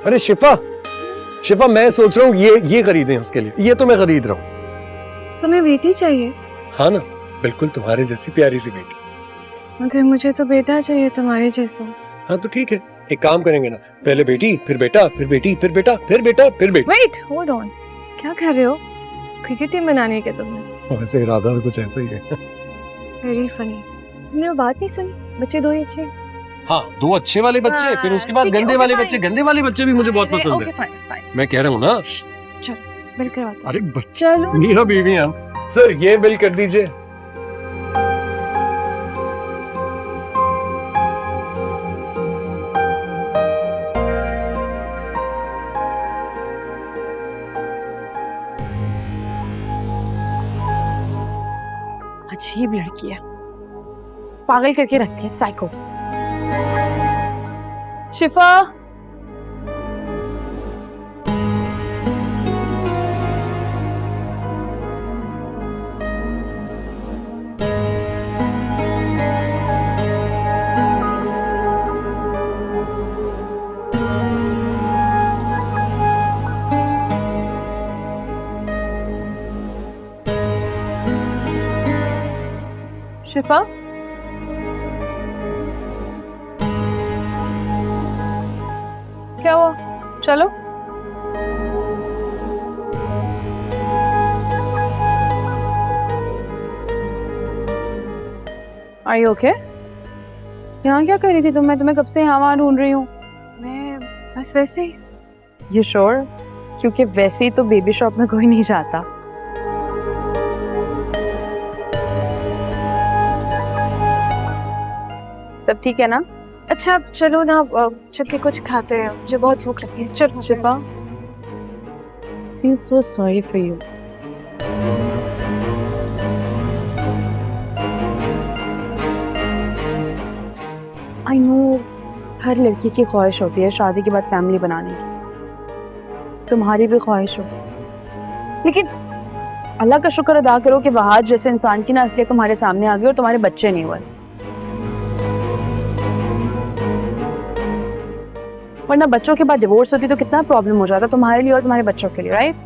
अरे शिफा, शिफा मैं सोच रहा हूँ ये खरीदें उसके लिए, ये तो मैं खरीद रहा हूँ। तुम्हें बेटी चाहिए? हाँ ना, बिल्कुल तुम्हारे जैसी प्यारी सी बेटी। मगर मुझे तो बेटा चाहिए तुम्हारे जैसा। हाँ तो ठीक है, एक काम करेंगे ना, पहले बेटी फिर बेटा फिर बेटी फिर बेटा फिर बेटा फिर बेटी। वेट होल्ड ऑन, क्या कर रहे हो? क्रिकेट टीम बनानी है तुमने? वैसे इरादा तो कुछ ऐसा ही है। Very funny. तुमने वो बात नहीं सुनी, बच्चे दो ही अच्छे। हाँ, दो अच्छे वाले बच्चे, फिर उसके बाद गंदे वाले बच्चे। गंदे वाले बच्चे भी मुझे बहुत पसंद है। फाइन फाइन, मैं कह रहा हूँ ना। चलो बिल करवाते हैं। अरे बच्चे, चलो मेरा बीवी हम। सर ये बिल कर दीजिए। अजीब लड़की है, पागल करके रखती है, साइको। शिफा, शिफा, क्या हुआ? चलो। Are you okay? यहाँ क्या कर रही थी तुम? मैं तुम्हें कब से यहाँ वहाँ ढूंढ रही हूँ। मैं बस वैसे ही। You sure? क्योंकि वैसे ही तो बेबी शॉप में कोई नहीं जाता। सब ठीक है ना? अच्छा चलो ना, चल के कुछ खाते हैं, मुझे बहुत भूख लगी है। चलो। शिफा, feel so sorry for you. I know, हर लड़की की ख्वाहिश होती है शादी के बाद फैमिली बनाने की। तुम्हारी भी ख्वाहिश होगी, लेकिन अल्लाह का शुक्र अदा करो कि वहाज जैसे इंसान की ना असलियत तुम्हारे सामने आ गई और तुम्हारे बच्चे नहीं हुए। वरना बच्चों के बाद डिवोर्स होती तो कितना प्रॉब्लम हो जाता तुम्हारे लिए और तुम्हारे बच्चों के लिए, राइट?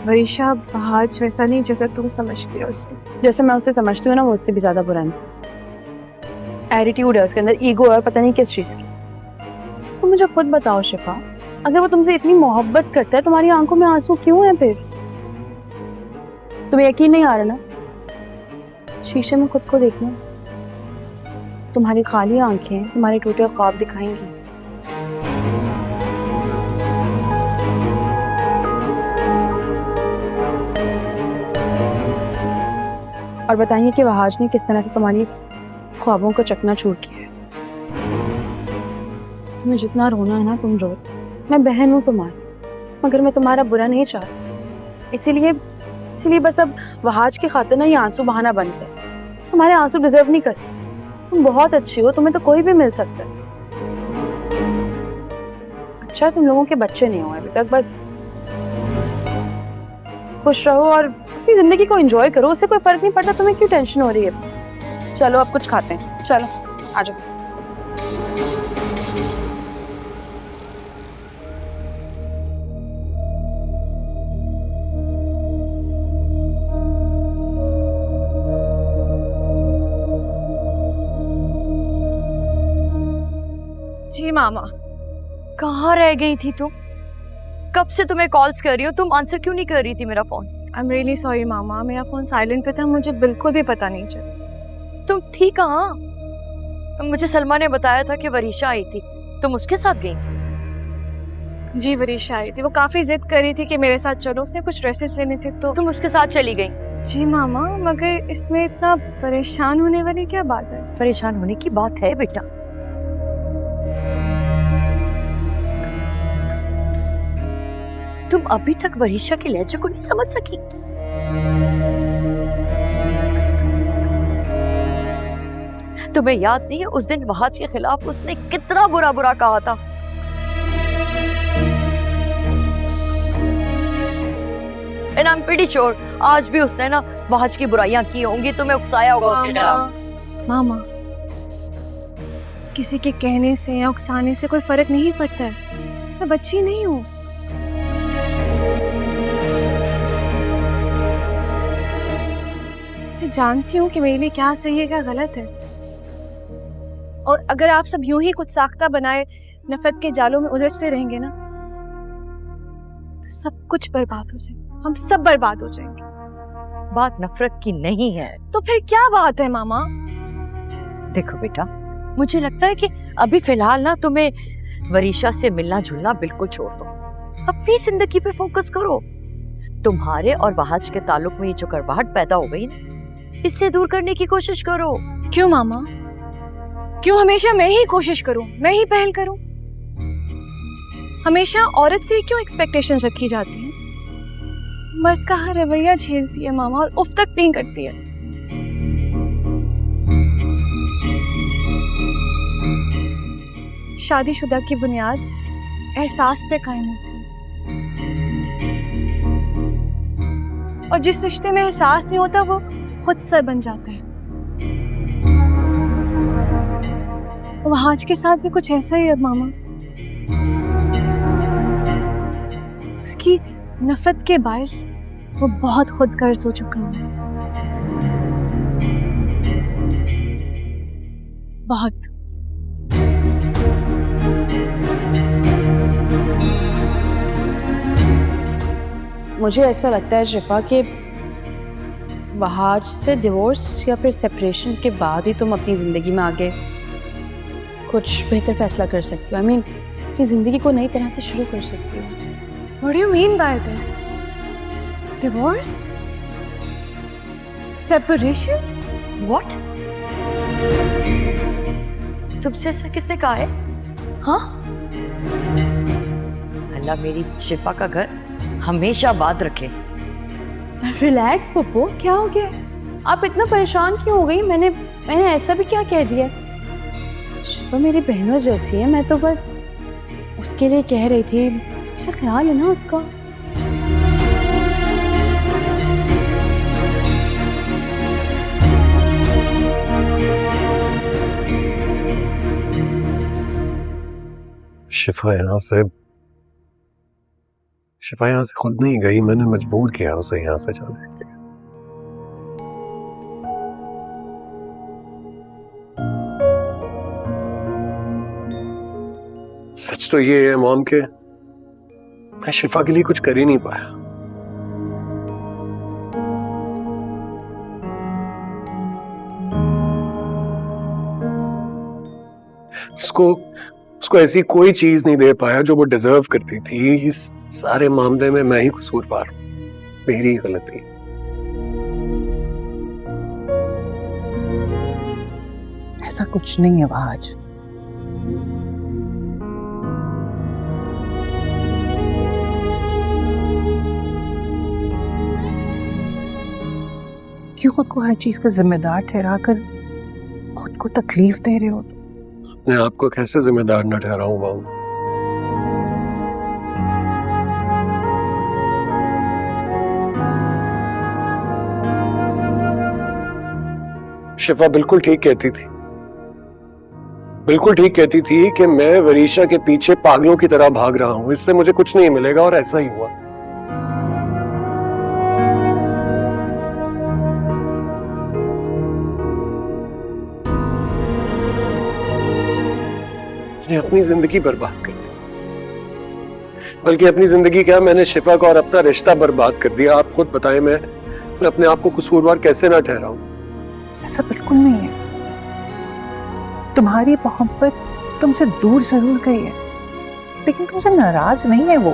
वरीशा, बहाज वैसा नहीं जैसा तुम समझती हो उसे। जैसे मैं उसे समझती हूँ ना, वो उससे भी ज्यादा बुरा इंसान। एटीट्यूड है उसके अंदर, ईगो है, पता नहीं किस चीज की। तो मुझे खुद बताओ शिफा, अगर वो तुमसे इतनी मोहब्बत करता है, तुम्हारी आंखों में आंसू क्यों हैं फिर? तुम्हें यकीन नहीं आ रहा ना? शीशे में खुद को देखना, तुम्हारी खाली आंखें तुम्हारे टूटे ख्वाब दिखाएंगी। और बताएंगे कि वहाज ने किस तरह से तुम्हारी ख्वाबों को चकनाचूर किया है। तुम्हें जितना रोना है ना तुम रो, मैं बहन हूँ तुम्हारी, मगर मैं तुम्हारा बुरा नहीं चाहती। इसीलिए बस अब वहाज की खातिर ना ये आंसू बहाना बनते हैं। तुम्हारे आंसू डिजर्व नहीं करते। तुम बहुत अच्छी हो, तुम्हें तो कोई भी मिल सकता है। अच्छा तुम लोगों के बच्चे नहीं हुए अभी तक, बस खुश रहो और अपनी जिंदगी को एंजॉय करो, उससे कोई फर्क नहीं पड़ता। तुम्हें क्यों टेंशन हो रही है? चलो अब कुछ खाते हैं, चलो आ जाओ। जी मामा, कहाँ रह गई थी तुम? कब से तुम्हें कॉल्स कर रही हो, तुम आंसर क्यों नहीं कर रही थी मेरा phone? I am really sorry मामा, मेरा फोन साइलेंट पे था, मुझे बिल्कुल भी पता नहीं चला। तुम थी कहाँ? मुझे सलमा ने बताया था कि वरीशा आई थी, तुम उसके साथ गई थी? जी वरीशा आई थी, वो काफी जिद कर रही थी कि मेरे साथ चलो, उसने कुछ ड्रेसेस लेने थे तो। तुम उसके साथ चली गई? जी मामा, मगर इसमें इतना परेशान होने वाली क्या बात है? परेशान होने की बात है बेटा। तुम अभी तक वरीशा के लहजे को नहीं समझ सकी? तुम्हें याद नहीं है उस दिन वहाज के खिलाफ उसने कितना बुरा बुरा कहा था? And I am pretty sure आज भी उसने ना वहाज की बुराइयां की होंगी, तुम्हें उकसाया होगा उसके खिलाफ। मामा, किसी के कहने से या उकसाने से कोई फर्क नहीं पड़ता है। मैं बच्ची नहीं हूँ। मैं जानती हूँ कि मेरे लिए क्या सही है क्या गलत है। और अगर आप सब यूं ही कुछ साख्ता बनाए नफरत के जालों में उलझते रहेंगे ना, तो सब कुछ बर्बाद हो जाएगा। हम सब बर्बाद हो जाएंगे। बात नफरत की नहीं है। तो फिर क्या बात है मामा? देखो बेटा, मुझे लगता है कि अभी फिलहाल ना तुम्हें वरीशा से मिलना जुलना बिल्कुल छोड़ दो। अपनी जिंदगी पे फोकस करो। तुम्हारे और वहाज के ताल्लुक में ये जो करवाहट पैदा हो गई ना, इससे दूर करने की कोशिश करो। क्यों मामा? क्यों हमेशा मैं ही कोशिश करूं, मैं ही पहल करूं? हमेशा औरत से क्यों एक्सपेक्टेशंस रखी जाती हैं? मर्द का हर रवैया झेलती है मामा और उफ तक नहीं करती है। शादीशुदा की बुनियाद एहसास पे कायम होती है, और जिस रिश्ते में एहसास नहीं होता वो खुद सर बन जाता है। वहाज के साथ भी कुछ ऐसा ही है मामा। उसकी नफरत के बायस वो बहुत खुद गर्ज हो चुका है। बहुत। मुझे ऐसा लगता है शिफा कि वहाज से डिवोर्स या फिर सेपरेशन के बाद ही तुम अपनी जिंदगी में आगे कुछ बेहतर फैसला कर सकती हो। I mean, अपनी जिंदगी को नई तरह से शुरू कर सकती हो। What do you mean by this? Divorce? Separation? What? तुमसे ऐसा किसने कहा है? हाँ? अल्लाह मेरी शिफा का घर हमेशा बात रखे। रिलैक्स पप्पू, क्या हो गया? आप इतना परेशान क्यों हो गई? मैंने ऐसा भी क्या कह दिया? शिफा मेरी बहनों जैसी है, मैं तो बस उसके लिए कह रही थी। अच्छा ख्याल है ना उसका। शिफा यहाँ से खुद नहीं गई, मैंने मजबूर किया उसे यहाँ से जाने के लिए। सच तो ये है मॉम के मैं शिफा के लिए कुछ कर ही नहीं पाया। उसको ऐसी कोई चीज नहीं दे पाया जो वो डिजर्व करती थी। इस सारे मामले में मैं ही कसूरवार हूं, मेरी गलती। ऐसा कुछ नहीं है वहाज। क्यों खुद को हर चीज का जिम्मेदार ठहराकर खुद को तकलीफ दे रहे हो? मैं आपको कैसे जिम्मेदार न ठहराऊं बाबू? शिफा बिल्कुल ठीक कहती थी कि मैं वरीशा के पीछे पागलों की तरह भाग रहा हूं, इससे मुझे कुछ नहीं मिलेगा, और ऐसा ही हुआ। अपनी जिंदगी बर्बाद कर दी, बल्कि अपनी जिंदगी क्या, मैंने शिफा को और अपना रिश्ता बर्बाद कर दिया। आप खुद बताएं, मैं अपने आप को कसूरवार कैसे ना ठहराऊं? ऐसा बिल्कुल नहीं है। तुम्हारी मोहब्बत तुमसे दूर जरूर गई है, लेकिन तुमसे नाराज नहीं है वो।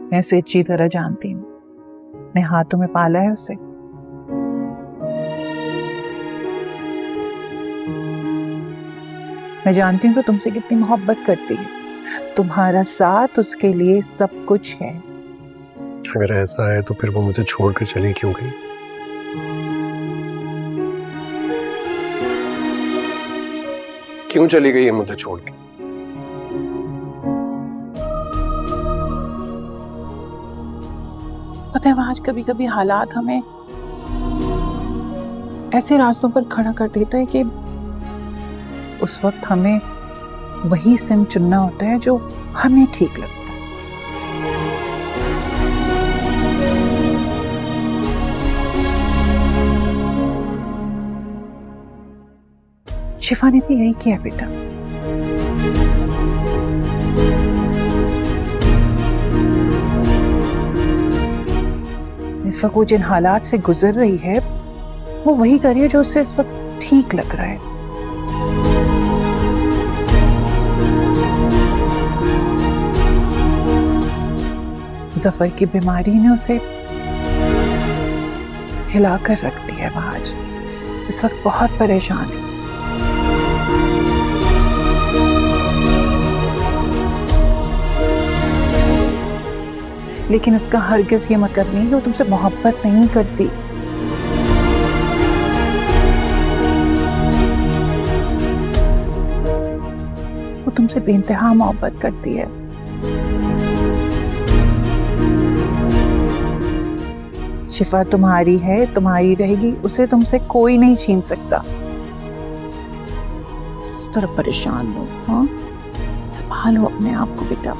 मैं उसे अच्छी तरह जानती हूँ, अपने हाथों में पाला है उसे। मैं जानती हूँ कि तुमसे कितनी मोहब्बत करती है। तुम्हारा साथ उसके लिए सब कुछ है। अगर ऐसा है तो फिर वो मुझे छोड़कर चली क्यों गई? क्यों चली गई है मुझे छोड़ के? पता पता है आज कभी कभी हालात हमें ऐसे रास्तों पर खड़ा कर देता है कि उस वक्त हमें वही सिम चुनना होता है जो हमें ठीक लगता है। शिफा ने भी यही किया बेटा। इस वक्त वो जिन हालात से गुजर रही है वो वही कर रही है जो उससे इस वक्त ठीक लग रहा है। जफर की बीमारी ने उसे हिलाकर रख दिया है। वह आज इस वक्त बहुत परेशान है। लेकिन इसका हरगिज़ ये मतलब नहीं कि वो तुमसे मोहब्बत नहीं करती। वो तुमसे बेइंतहा मोहब्बत करती है। शिफा तुम्हारी है, तुम्हारी रहेगी, उसे तुमसे कोई नहीं छीन सकता। इस तरह परेशान हो, हाँ? संभालो अपने आप को बेटा।